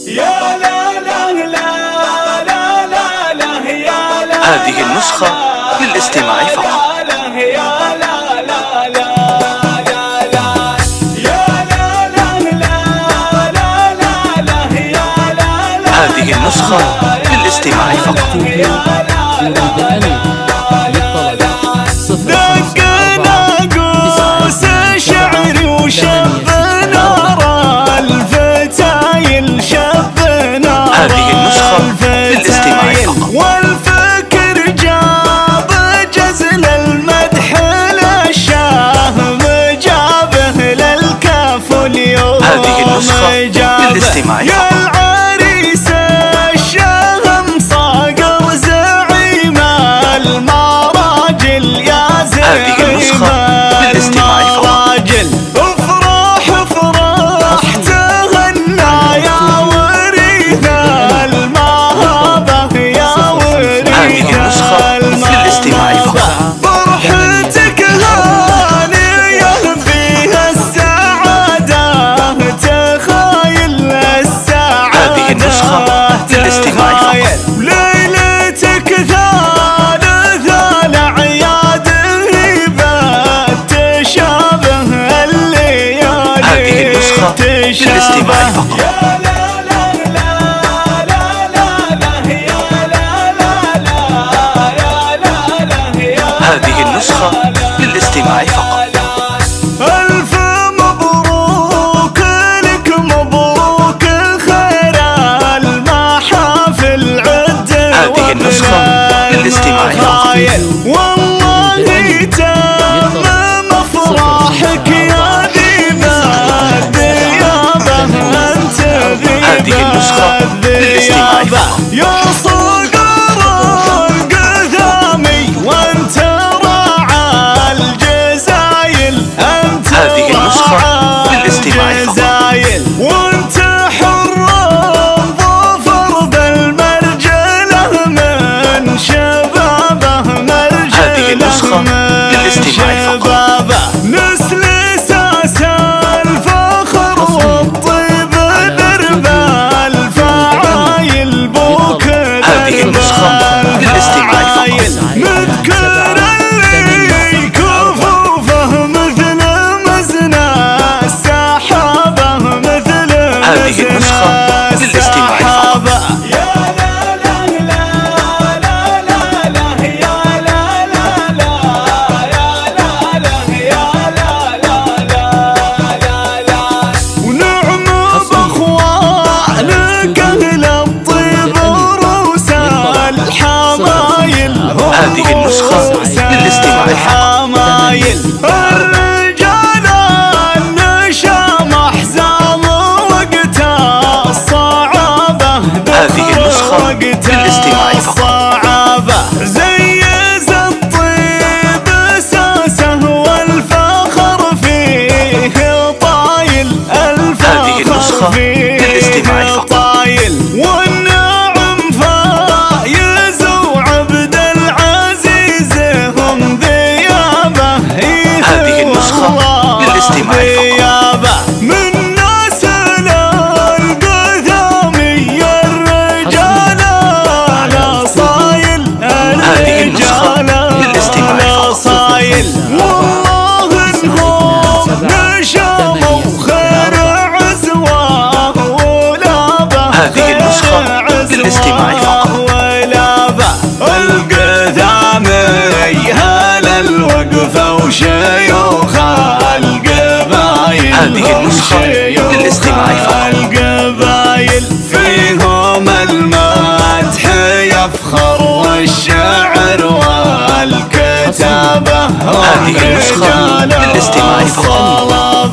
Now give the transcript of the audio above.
يا لا لا لا لا لا لا يا لا. هذه النسخة للاستماع فقط. هذه النسخة للاستماع فقط. دقنا قوس الشعر وشبنا الفتايل، شبنا هذه النسخة للاستماع فقط. والفكر جاب جزل المدح للشهم، جابه للكاف واليوم. هذه النسخة للاستماع فقط. هذه النسخة للاستماع فقط. افرح افرح تهنى يا وريث المهابة، يا وريث هذه النسخة للاستماع فقط. فرحتك هانية فيها السعادة، تخايل السعادة. هذه النسخة للاستماع فقط. ليلتك للاستماع فقط. يا لا لا لا لا لا لا يا لا لا لا يا لا لا يا. هذه النسخة للاستماع فقط. ألف مبروك لك، مبروك خير المحافل عد. هذه النسخة للاستماع فقط. والله تم افراحك يا هذه النسخة للاستماع فقط. يا صقر القثامي وانت راعى الجزايل، انت هذه النسخة للاستماع فقط. وانت حر ظفر بالمرجله من شبابه، مرجله هذه النسخة للاستماع فقط. مثل اساس الفخر والطيب درب الفعايل، بوكر هذه النسخة للاستماع فقط. مذكر اللي كفوفه مثل مزنا السحابة، مثل هذه النسخة للاستماع فقط. يا لا لا لا لا لا لا يا لا لا لا يا لا لا يا لا لا لا لا. ونعم باخوانك اهل الطيب وروس الحمايل، هذه النسخة للاستماع فقط. الرجال النشام احزام وقت الصعابة، هذه النسخة للاستماع فقط. زيز الطيب اساسه والفخر فيه طايل، هذه النسخة للاستماع فقط. والنعم فايز وعبد العزيز هم ذيابه، هذه النسخة للاستماع فقط. من نسل القثامي الرجال الاصايل، هذه النسخة للاستماع فقط. والله انهم نشاموا خير عزوه ولابه، هذه النسخة للاستماع فقط. القثامي هل الوقفه وشيوخ القبايل، هذه النسخة للاستماع فقط. القبايل فيهم المدح يفخر والشعر والكتابة، هذه النسخة للاستماع فقط.